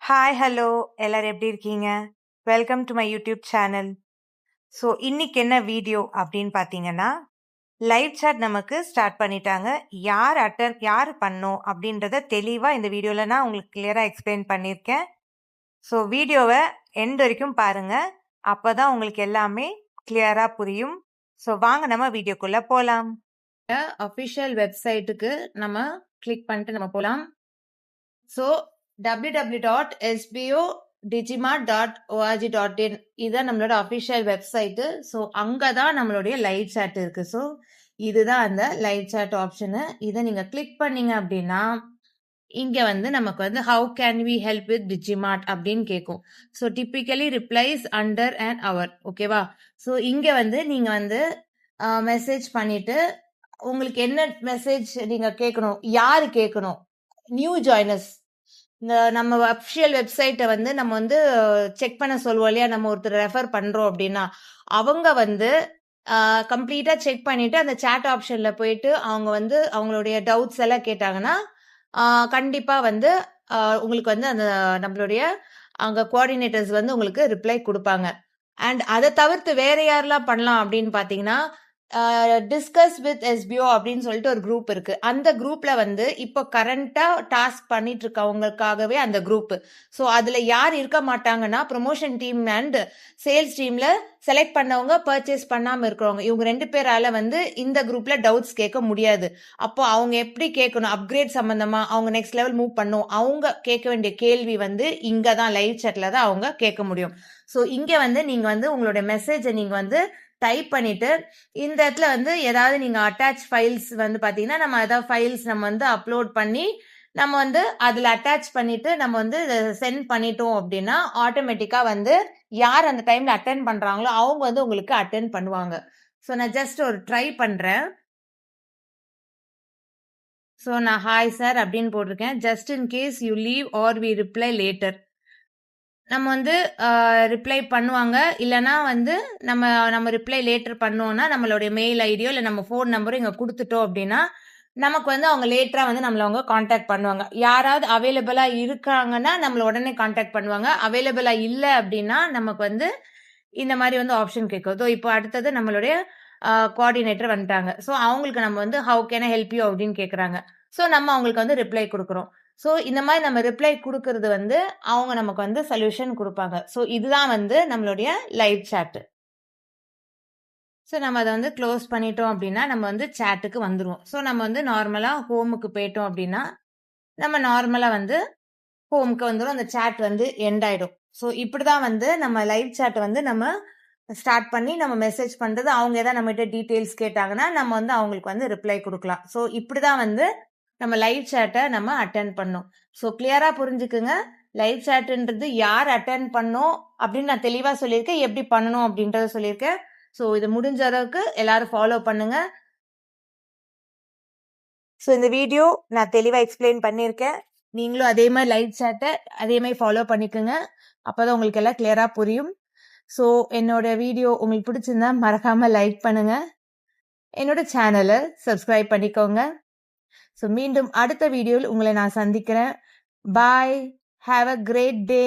Hi, hello எல்லாரும் எப்படி இருக்கீங்க? Welcome to my YouTube channel. So இன்னைக்கு என்ன வீடியோ அப்படின்னு பார்த்தீங்கன்னா, லைவ் சாட் நமக்கு ஸ்டார்ட் பண்ணிட்டாங்க. யார் பண்ணோம் அப்படின்றத தெளிவாக இந்த வீடியோவில் நான் உங்களுக்கு கிளியராக எக்ஸ்பிளைன் பண்ணியிருக்கேன். ஸோ வீடியோவை எண்ட் வரைக்கும் பாருங்க. அப்போ தான் உங்களுக்கு எல்லாமே கிளியராக புரியும். ஸோ வாங்க நம்ம வீடியோக்குள்ளே போகலாம். அஃபிஷியல் வெப்சைட்டுக்கு நம்ம கிளிக் பண்ணிட்டு நம்ம போகலாம். ஸோ www.sbodigimart.org.in இதுதான் நம்மளோட அஃபிஷியல் வெப்சைட்டு. ஸோ அங்கே தான் நம்மளுடைய லைவ் சாட் இருக்கு. ஸோ இதுதான் அந்த லைவ் சாட் ஆப்ஷனு. இதை நீங்கள் கிளிக் பண்ணீங்க அப்படின்னா இங்கே வந்து நமக்கு வந்து how can we help with DigiMart அப்படின்னு கேட்கும். So typically replies under and hour ஓகேவா. ஸோ இங்கே வந்து நீங்கள் வந்து மெசேஜ் பண்ணிட்டு உங்களுக்கு என்ன மெசேஜ் நீங்கள் கேட்கணும், யாரு கேட்கணும், நியூ ஜாயினர்ஸ். இந்த நம்ம அஃபிஷியல் வெப்சைட்டை வந்து நம்ம வந்து செக் பண்ண சொல்லுவோம் இல்லையா, நம்ம ஒருத்தர் ரெஃபர் பண்ணுறோம் அப்படின்னா அவங்க வந்து கம்ப்ளீட்டாக செக் பண்ணிட்டு அந்த சேட் ஆப்ஷனில் போயிட்டு அவங்க வந்து அவங்களுடைய டவுட்ஸ் எல்லாம் கேட்டாங்கன்னா கண்டிப்பாக வந்து உங்களுக்கு வந்து அந்த நம்மளுடைய அங்கே கோஆர்டினேட்டர்ஸ் வந்து உங்களுக்கு ரிப்ளை கொடுப்பாங்க. அண்ட் அதை தவிர்த்து வேற யாரெல்லாம் பண்ணலாம் அப்படின்னு பார்த்தீங்கன்னா, டிஸ்கஸ் வித் எஸ்பிஓ அப்படின்னு சொல்லிட்டு ஒரு குரூப் இருக்கு. அந்த குரூப்ல வந்து இப்போ கரண்டா டாஸ்க் பண்ணிட்டு இருக்கவங்களுக்காகவே அந்த குரூப். ஸோ அதுல யார் இருக்க மாட்டாங்கன்னா ப்ரொமோஷன் டீம் அண்ட் சேல்ஸ் டீம்ல செலக்ட் பண்ணவங்க, பர்ச்சேஸ் பண்ணாம இருக்கிறவங்க, இவங்க 2 பேரால வந்து இந்த குரூப்ல டவுட்ஸ் கேட்க முடியாது. அப்போ அவங்க எப்படி கேட்கணும், அப்கிரேட் சம்பந்தமா அவங்க நெக்ஸ்ட் லெவல் மூவ் பண்ணும், அவங்க கேட்க வேண்டிய கேள்வி வந்து இங்க தான் லைவ் சாட்ல தான் அவங்க கேட்க முடியும். ஸோ இங்க வந்து நீங்க வந்து உங்களுடைய மெசேஜை நீங்க வந்து டைப் பண்ணிட்டு இந்த இடத்துல வந்து ஏதாவது நீங்க அட்டாச் ஃபைல்ஸ் வந்து பாத்தீங்கன்னா நம்ம ஏதாவது ஃபைல்ஸ் நம்ம வந்து அப்லோட் பண்ணி நம்ம வந்து அதுல அட்டாச் பண்ணிட்டு நம்ம வந்து சென்ட் பண்ணிட்டோம் அப்படின்னா ஆட்டோமேட்டிக்கா வந்து யார் அந்த டைம்ல அட்டென்ட் பண்றாங்களோ அவங்க வந்து உங்களுக்கு அட்டென்ட் பண்ணுவாங்க. ஸோ நான் ஜஸ்ட் ஒரு ட்ரை பண்றேன். ஸோ நான் ஹாய் சார் அப்படின்னு போட்டிருக்கேன். Just in case you leave or we reply later. நம்ம வந்து ரிப்ளை பண்ணுவாங்க, இல்லைனா வந்து நம்ம ரிப்ளை லேட்டர் பண்ணோம்னா நம்மளுடைய மெயில் ஐடியோ இல்லை நம்ம ஃபோன் நம்பரும் இங்கே கொடுத்துட்டோம் அப்படின்னா நமக்கு வந்து அவங்க லேட்டராக வந்து நம்மளை அவங்க காண்டாக்ட் பண்ணுவாங்க. யாராவது அவைலபிளாக இருக்காங்கன்னா நம்மளை உடனே காண்டாக்ட் பண்ணுவாங்க. அவைலபிளாக இல்லை அப்படின்னா நமக்கு வந்து இந்த மாதிரி வந்து ஆப்ஷன் கேட்கும். ஸோ இப்போ அடுத்தது நம்மளுடைய கோஆர்டினேட்டர் வந்துட்டாங்க. ஸோ அவங்களுக்கு நம்ம வந்து how can I help you அப்படின்னு கேட்குறாங்க. ஸோ நம்ம அவங்களுக்கு வந்து ரிப்ளை கொடுக்குறோம். ஸோ இந்த மாதிரி நம்ம ரிப்ளை கொடுக்கறது வந்து அவங்க நமக்கு வந்து சொல்யூஷன் கொடுப்பாங்க. ஸோ இதுதான் வந்து நம்மளுடைய லைவ் சாட்டு. ஸோ நம்ம அதை வந்து க்ளோஸ் பண்ணிட்டோம் அப்படின்னா நம்ம வந்து சேட்டுக்கு வந்துடுவோம். ஸோ நம்ம வந்து நார்மலாக ஹோமுக்கு போயிட்டோம் அப்படின்னா நம்ம நார்மலாக வந்து ஹோமுக்கு வந்துடும். அந்த சேட் வந்து எண்ட் ஆகிடும். ஸோ இப்படி தான் வந்து நம்ம லைவ் சேட் வந்து நம்ம ஸ்டார்ட் பண்ணி நம்ம மெசேஜ் பண்ணுறது. அவங்க ஏதாவது நம்மகிட்ட டீட்டெயில்ஸ் கேட்டாங்கன்னா நம்ம வந்து அவங்களுக்கு வந்து ரிப்ளை கொடுக்கலாம். ஸோ இப்படி தான் வந்து நம்ம லைவ் சேட்டை நம்ம அட்டென்ட் பண்ணோம். ஸோ கிளியராக புரிஞ்சுக்குங்க, லைவ் சேட்டுன்றது யார் அட்டென்ட் பண்ணோம் அப்படின்னு நான் தெளிவாக சொல்லியிருக்கேன், எப்படி பண்ணணும் அப்படின்றத சொல்லியிருக்கேன். ஸோ இது முடிஞ்ச அளவுக்கு எல்லாரும் ஃபாலோ பண்ணுங்க. ஸோ இந்த வீடியோ நான் தெளிவாக எக்ஸ்பிளைன் பண்ணியிருக்கேன். நீங்களும் அதே மாதிரி லைவ் சேட்டை அதே மாதிரி ஃபாலோ பண்ணிக்கோங்க. அப்போ தான் உங்களுக்கு எல்லாம் கிளியராக புரியும். ஸோ என்னோட வீடியோ உங்களுக்கு பிடிச்சிருந்தா மறக்காமல் லைக் பண்ணுங்க, என்னோட சேனலை சப்ஸ்கிரைப் பண்ணிக்கோங்க. ஸோ மீண்டும் அடுத்த வீடியோவில் உங்களை நான் சந்திக்கிறேன். பாய், ஹாவ் அ கிரேட் டே.